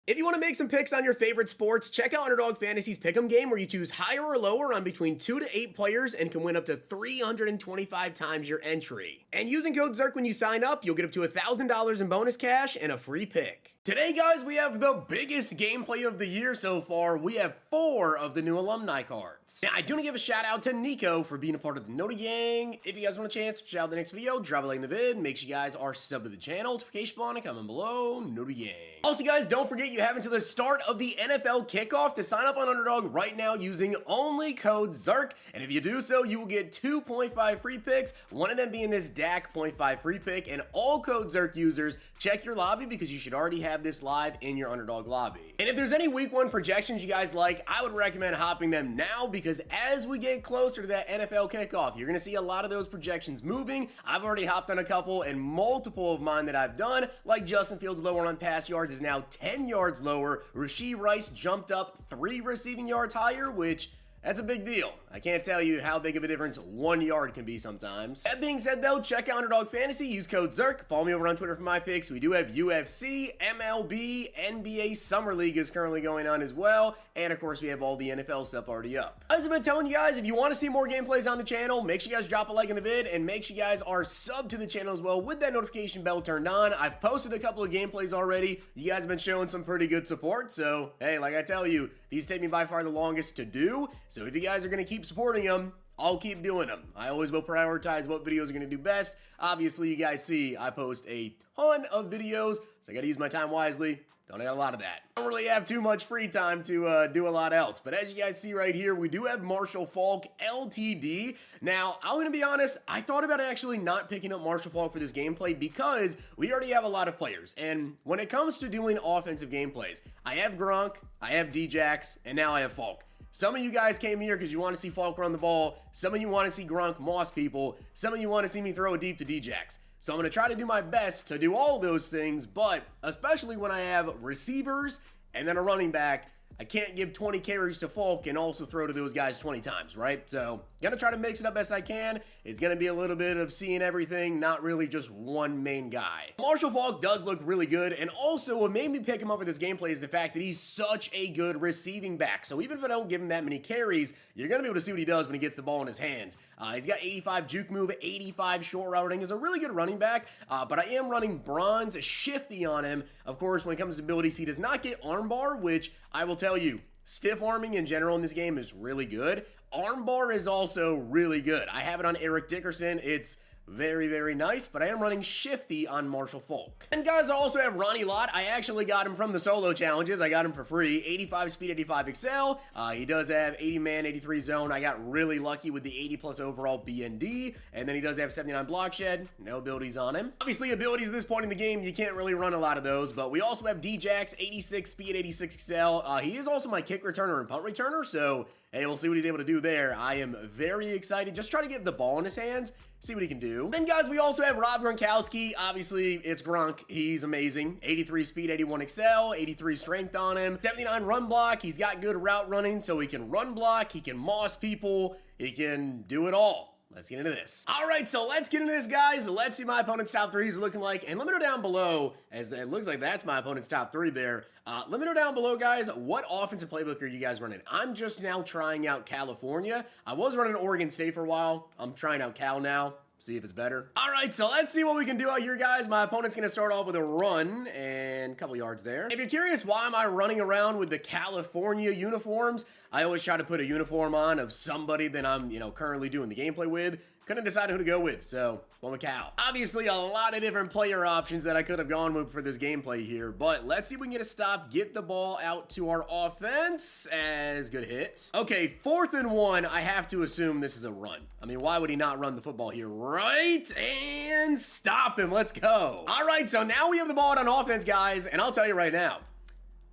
If you want to make some picks on your favorite sports, check out Underdog Fantasy's Pick'em game where you choose higher or lower on between 2 to 8 players and can win up to 325 times your entry. And using code ZERK when you sign up, you'll get up to $1,000 in bonus cash and a free pick. Today, guys, we have the biggest gameplay of the year so far. We have 4 of the new alumni cards. Now, I do want to give a shout out to Nico for being a part of the Nota Gang. If you guys want a chance, shout out the next video, drop a like in the vid, make sure you guys are subbed to the channel, notification button, comment below, Nota Gang. Also, guys, don't forget you have until the start of the NFL kickoff to sign up on Underdog right now using only code ZERK. And if you do so, you will get 2.5 free picks, one of them being this Djax 0.5 free pick. And all code ZERK users, check your lobby because you should already have this live in your Underdog lobby. And if there's any week 1 projections you guys like, I would recommend hopping them now because as we get closer to that NFL kickoff, you're going to see a lot of those projections moving. I've already hopped on a couple, and multiple of mine that I've done, like Justin Fields' lower on pass yards is now 10 yards lower. Rashee Rice jumped up 3 receiving yards higher, which that's a big deal. I can't tell you how big of a difference 1 yard can be sometimes. That being said, though, check out Underdog Fantasy. Use code ZERK. Follow me over on Twitter for my picks. We do have UFC, MLB, NBA Summer League is currently going on as well. And, of course, we have all the NFL stuff already up. As I've been telling you guys, if you want to see more gameplays on the channel, make sure you guys drop a like in the vid and make sure you guys are subbed to the channel as well with that notification bell turned on. I've posted a couple of gameplays already. You guys have been showing some pretty good support. So, hey, like I tell you, these take me by far the longest to do. So if you guys are going to keep supporting them, I'll keep doing them. I always will prioritize what videos are going to do best. Obviously, you guys see I post a ton of videos, so I got to use my time wisely. Don't have a lot of that. I don't really have too much free time to do a lot else. But as you guys see right here, we do have Marshall Faulk LTD. Now, I'm going to be honest, I thought about actually not picking up Marshall Faulk for this gameplay because we already have a lot of players. And when it comes to doing offensive gameplays, I have Gronk, I have Djax, and now I have Faulk. Some of you guys came here because you want to see Faulk run the ball. Some of you want to see Gronk moss people. Some of you want to see me throw it deep to Djax. So I'm going to try to do my best to do all those things, but especially when I have receivers and then a running back, I can't give 20 carries to Faulk and also throw to those guys 20 times, right? So, gonna try to mix it up best I can. It's gonna be a little bit of seeing everything, not really just one main guy. Marshall Faulk does look really good, and also what made me pick him up for this gameplay is the fact that he's such a good receiving back. So even if I don't give him that many carries, you're gonna be able to see what he does when he gets the ball in his hands. He's got 85 juke move, 85 short routing. He's a really good running back, but I am running bronze shifty on him. Of course, when it comes to abilities, he does not get armbar, which I will tell you, stiff arming in general in this game is really good. Armbar is also really good. I have it on Eric Dickerson. It's very, very nice, but I am running shifty on Marshall Faulk. And guys, I also have Ronnie Lott. I actually got him from the solo challenges. I got him for free. 85 speed, 85 excel. He does have 80 man, 83 zone. I got really lucky with the 80 plus overall BND, and then he does have 79 block shed. No abilities on him. Obviously, abilities at this point in the game, you can't really run a lot of those, but we also have Djax, 86 speed, 86 excel. He is also my kick returner and punt returner, so hey, we'll see what he's able to do there. I am very excited. Just try to get the ball in his hands, see what he can do. Then, guys, we also have Rob Gronkowski. Obviously, it's Gronk. He's amazing. 83 speed, 81 excel, 83 strength on him, 79 run block. He's got good route running, so he can run block, he can moss people, he can do it all. Let's get into this. All right, so let's get into this, guys. Let's see my opponent's top 3 is looking like. And let me know down below, as it looks like that's my opponent's top 3 there. Let me know down below, guys, what offensive playbook are you guys running? I'm just now trying out California. I was running Oregon State for a while. I'm trying out Cal now. See if it's better. All right, so let's see what we can do out here, guys. My opponent's going to start off with a run and a couple yards there. If you're curious why am I running around with the California uniforms, I always try to put a uniform on of somebody that I'm, currently doing the gameplay with. Couldn't decide who to go with, so went with Cal. Obviously, a lot of different player options that I could have gone with for this gameplay here, but let's see if we can get a stop, get the ball out to our offense as good hit. Okay, 4th and 1, I have to assume this is a run. I mean, why would he not run the football here, right? And stop him, let's go. All right, so now we have the ball out on offense, guys, and I'll tell you right now,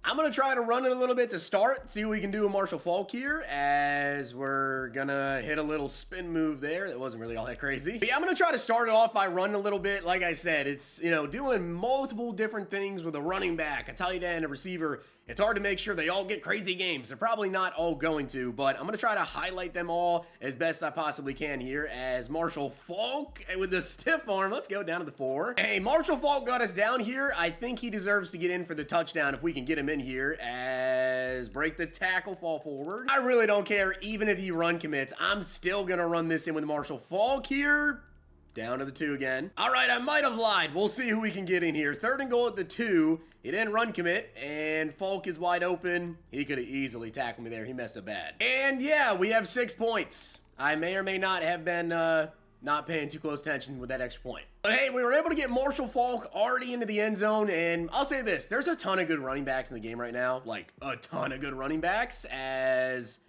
I'm going to try to run it a little bit to start, see what we can do with Marshall Faulk here, as we're going to hit a little spin move there. That wasn't really all that crazy. But yeah, I'm going to try to start it off by running a little bit. Like I said, it's, doing multiple different things with a running back, a tight end, a receiver. It's hard to make sure they all get crazy games. They're probably not all going to, but I'm going to try to highlight them all as best I possibly can here as Marshall Faulk with the stiff arm. Let's go down to the 4. Hey, Marshall Faulk got us down here. I think he deserves to get in for the touchdown if we can get him in here as break the tackle, fall forward. I really don't care even if he run commits. I'm still going to run this in with Marshall Faulk here. Down to the 2 again. All right, I might have lied. We'll see who we can get in here. 3rd and goal at the 2. He didn't run commit, and Faulk is wide open. He could have easily tackled me there. He messed up bad. And yeah, we have 6 points. I may or may not have been not paying too close attention with that extra point. But hey, we were able to get Marshall Faulk already into the end zone, and I'll say this. There's a ton of good running backs in the game right now. Like, a ton of good running backs as...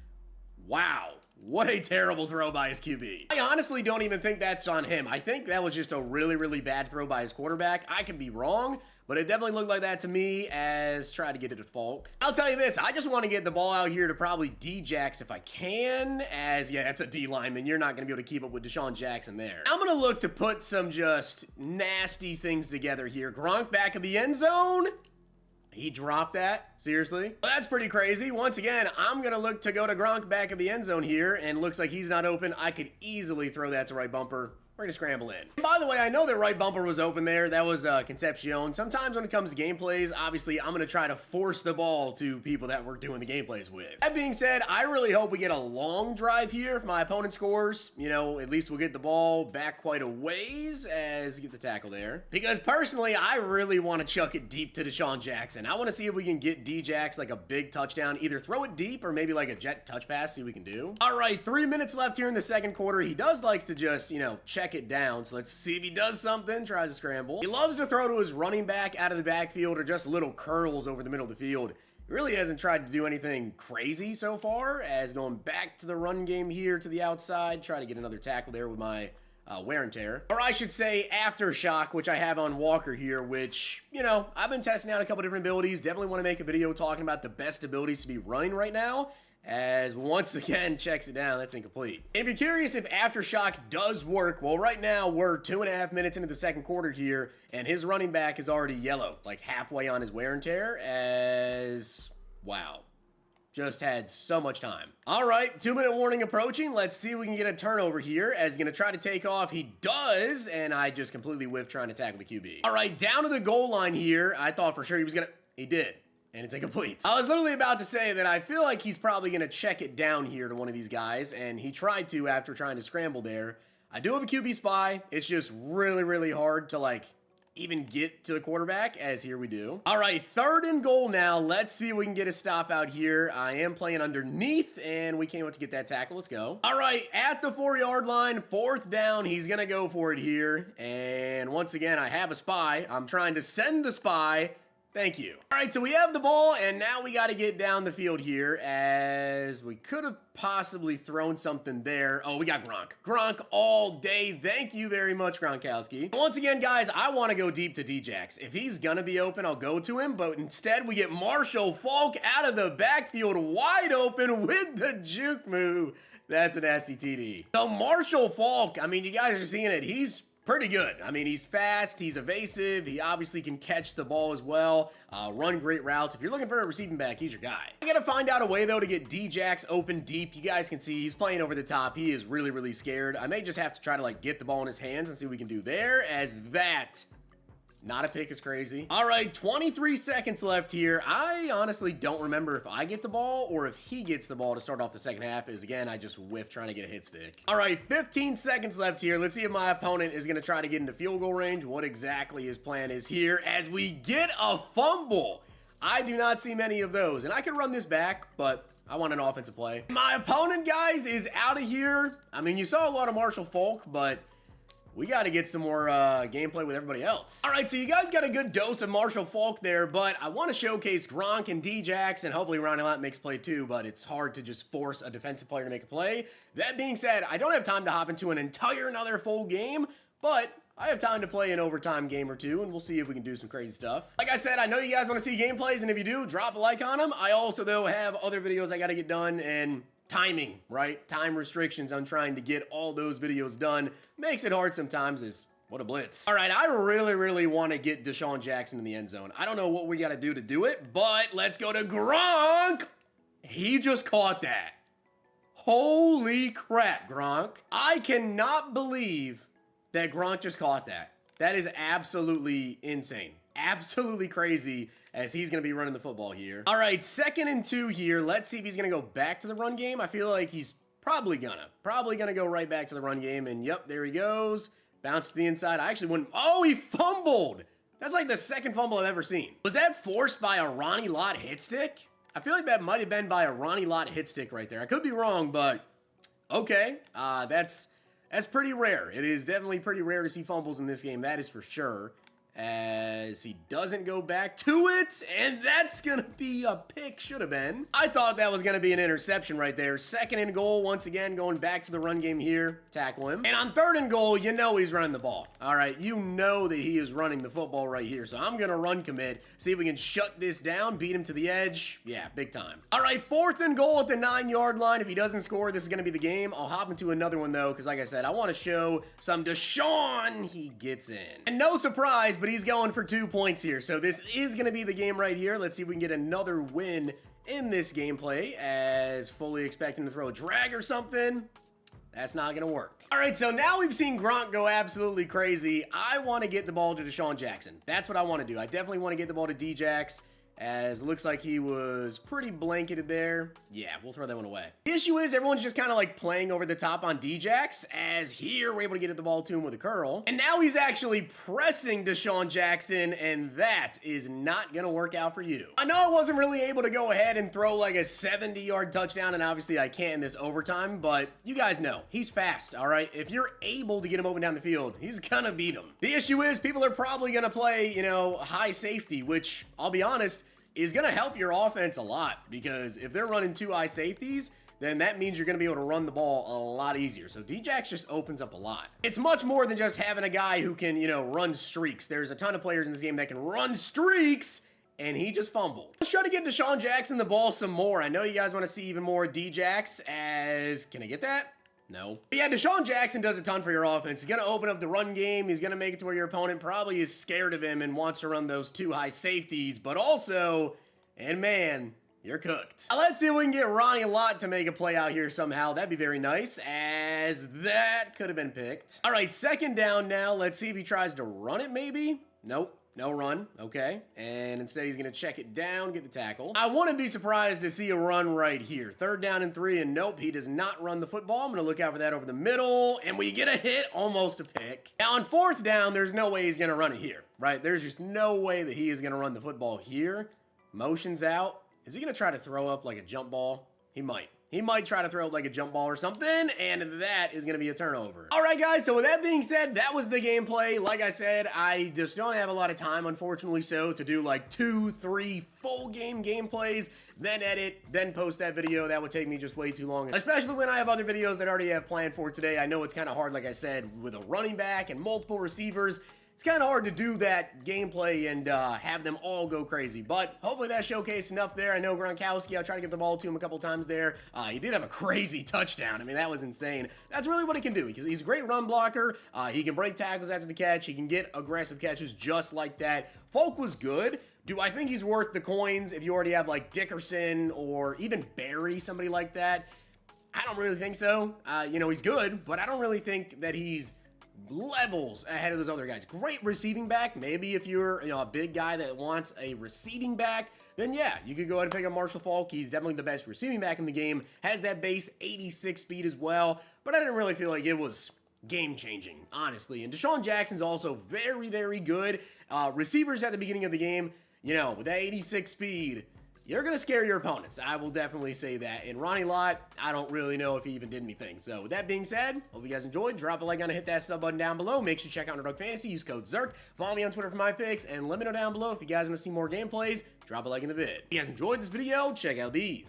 Wow. What a terrible throw by his QB. I honestly don't even think that's on him. I think that was just a really, really bad throw by his quarterback. I could be wrong, but it definitely looked like that to me as try to get it to Faulk. I'll tell you this, I just want to get the ball out here to probably Djax if I can, as, yeah, that's a D lineman. You're not going to be able to keep up with Deshaun Jackson there. I'm going to look to put some just nasty things together here. Gronk back of the end zone. He dropped that? Seriously? Well, that's pretty crazy. Once again, I'm going to look to go to Gronk back of the end zone here, and looks like he's not open. I could easily throw that to right bumper. We're going to scramble in. And by the way, I know that right bumper was open there. That was Concepcion. Sometimes when it comes to gameplays, obviously, I'm going to try to force the ball to people that we're doing the gameplays with. That being said, I really hope we get a long drive here if my opponent scores. You know, at least we'll get the ball back quite a ways as you get the tackle there. Because personally, I really want to chuck it deep to Deshaun Jackson. I want to see if we can get Djax like a big touchdown. Either throw it deep or maybe like a jet touch pass, see what we can do. All right, 3 minutes left here in the second quarter. He does like to just, you know, check it down. So let's see if he does something. Tries to scramble. He loves to throw to his running back out of the backfield or just little curls over the middle of the field. He really hasn't tried to do anything crazy so far, as going back to the run game here to the outside. Try to get another tackle there with my wear and tear. Or I should say aftershock, which I have on Walker here, which, you know, I've been testing out a couple different abilities. Definitely want to make a video talking about the best abilities to be running right now. As once again checks it down, that's incomplete. And if you're curious if Aftershock does work, well, right now we're 2.5 minutes into the second quarter here, and his running back is already yellow, like halfway on his wear and tear, as, wow, just had so much time. All right, 2-minute warning approaching. Let's see if we can get a turnover here, as he's gonna try to take off. He does, and I just completely whiffed trying to tackle the QB. All right, down to the goal line here. I thought for sure he was gonna, he did. And it's incomplete. I was literally about to say that I feel like he's probably going to check it down here to one of these guys, and he tried to after trying to scramble there. I do have a QB spy. It's just really, really hard to, like, even get to the quarterback, as here we do. All right, 3rd and goal now. Let's see if we can get a stop out here. I am playing underneath, and we can't wait to get that tackle. Let's go. All right, at the 4-yard line, 4th down. He's going to go for it here. And once again, I have a spy. I'm trying to send the spy. Thank you. All right, so we have the ball, and now we got to get down the field here, as we could have possibly thrown something there. Oh, we got Gronk. Gronk all day. Thank you very much, Gronkowski. Once again, guys, I want to go deep to Djax. If he's going to be open, I'll go to him, but instead we get Marshall Faulk out of the backfield wide open with the juke move. That's a nasty TD. So Marshall Faulk, I mean, you guys are seeing it. He's pretty good. I mean, he's fast, he's evasive, he obviously can catch the ball as well, run great routes. If you're looking for a receiving back, he's your guy. I gotta find out a way, though, to get Djax open deep. You guys can see he's playing over the top. He is really, really scared. I may just have to try to, like, get the ball in his hands and see what we can do there, as that... not a pick is crazy. All right, 23 seconds left here. I honestly don't remember if I get the ball or if he gets the ball to start off the second half, as again, I just whiffed trying to get a hit stick. All right, 15 seconds left here. Let's see if my opponent is gonna try to get into field goal range. What exactly his plan is here as we get a fumble. I do not see many of those, and I could run this back, but I want an offensive play. My opponent, guys, is out of here. I mean, you saw a lot of Marshall Faulk, but we got to get some more gameplay with everybody else. All right, so you guys got a good dose of Marshall Faulk there, but I want to showcase Gronk and Djax, and hopefully Ronnie Lott makes play too, but it's hard to just force a defensive player to make a play. That being said, I don't have time to hop into an entire another full game, but I have time to play an overtime game or two, and we'll see if we can do some crazy stuff. Like I said, I know you guys want to see gameplays, and if you do, drop a like on them. I also, though, have other videos I got to get done, and timing, right? Time restrictions on trying to get all those videos done makes it hard sometimes, as What a blitz. All right, I really want to get Deshaun Jackson in the end zone. I don't know what we got to do it, but let's go to Gronk. He just caught that. Holy crap, Gronk. I cannot believe that Gronk just caught that. That is absolutely insane. Absolutely crazy as he's going to be running the football here. All right, 2nd and 2 here. Let's see if he's going to go back to the run game. I feel like he's probably gonna go right back to the run game. And yep, there he goes. Bounce to the inside. I actually wouldn't. Oh, he fumbled. That's like the 2nd fumble I've ever seen. Was that forced by a Ronnie Lott hit stick? I feel like that might have been by a Ronnie Lott hit stick right there. I could be wrong, but okay. That's pretty rare. It is definitely pretty rare to see fumbles in this game. That is for sure. As he doesn't go back to it, and that's gonna be a pick. Should have been. I thought that was gonna be an interception right there. 2nd and goal, once again, going back to the run game here. Tackle him. And on 3rd and goal, you know he's running the ball. All right, you know that he is running the football right here. So I'm gonna run commit, see if we can shut this down, beat him to the edge. Yeah, big time. All right, 4th and goal at the 9-yard line. If he doesn't score, this is gonna be the game. I'll hop into another one though, because like I said, I want to show some Deshaun. He gets in. And no surprise, but he's going for 2 points here. So this is going to be the game right here. Let's see if we can get another win in this gameplay, as fully expecting to throw a drag or something. That's not going to work. All right, so now we've seen Gronk go absolutely crazy. I want to get the ball to Deshaun Jackson. That's what I want to do. I definitely want to get the ball to Djax, as it looks like he was pretty blanketed there. Yeah, we'll throw that one away. The issue is everyone's just kind of like playing over the top on Djax, as here we're able to get the ball to him with a curl. And now he's actually pressing Deshaun Jackson, and that is not going to work out for you. I know I wasn't really able to go ahead and throw like a 70-yard touchdown, and obviously I can't in this overtime, but you guys know, he's fast, all right? If you're able to get him open down the field, he's going to beat him. The issue is people are probably going to play, you know, high safety, which I'll be honest, is going to help your offense a lot, because if they're running 2 high safeties, then that means you're going to be able to run the ball a lot easier. So Djax just opens up a lot. It's much more than just having a guy who can, you know, run streaks. There's a ton of players in this game that can run streaks, and he just fumbled. Let's try to get Deshaun Jackson the ball some more. I know you guys want to see even more Djax, as, can I get that? No. But yeah, Deshaun Jackson does a ton for your offense. He's going to open up the run game. He's going to make it to where your opponent probably is scared of him and wants to run those 2 high safeties. But also, and man, you're cooked. Now, let's see if we can get Ronnie Lott to make a play out here somehow. That'd be very nice, as that could have been picked. All right, 2nd down now. Let's see if he tries to run it maybe. Nope. No run, okay. And instead he's gonna check it down, get the tackle. I wouldn't be surprised to see a run right here. 3rd down and 3, and nope, he does not run the football. I'm gonna look out for that over the middle, and we get a hit, almost a pick. Now on 4th down, there's no way he's gonna run it here, right? There's just no way that he is gonna run the football here. Motion's out. Is he gonna try to throw up like a jump ball? He might. He might try to throw up like a jump ball or something, and that is going to be a turnover. All right, guys, so with that being said, that was the gameplay. Like I said, I just don't have a lot of time, unfortunately, so to do like 2, 3 full game gameplays, then edit, then post that video. That would take me just way too long, especially when I have other videos that I already have planned for today. I know it's kind of hard, like I said, with a running back and multiple receivers. It's kind of hard to do that gameplay and have them all go crazy, but hopefully that showcased enough there. I know Gronkowski, I'll try to get the ball to him a couple times there. He did have a crazy touchdown. I mean, that was insane. That's really what he can do, because he's a great run blocker. He can break tackles after the catch. He can get aggressive catches just like that. Faulk was good. Do I think he's worth the coins if you already have like Dickerson or even Barry, somebody like that? I don't really think so. You know, he's good, but I don't really think that he's levels ahead of those other guys. Great receiving back. Maybe if you're, you know, a big guy that wants a receiving back, then yeah, you could go ahead and pick up Marshall Faulk. He's definitely the best receiving back in the game. Has that base 86 speed as well, but I didn't really feel like it was game-changing, honestly. And Deshaun Jackson's also very, very good. Receivers at the beginning of the game, you know, with that 86 speed, you're going to scare your opponents. I will definitely say that. And Ronnie Lott, I don't really know if he even did anything. So with that being said, hope you guys enjoyed. Drop a like on it, hit that sub button down below. Make sure you check out Underdog Fantasy. Use code ZERK. Follow me on Twitter for my picks. And let me know down below if you guys want to see more gameplays. Drop a like in the vid. If you guys enjoyed this video, check out these.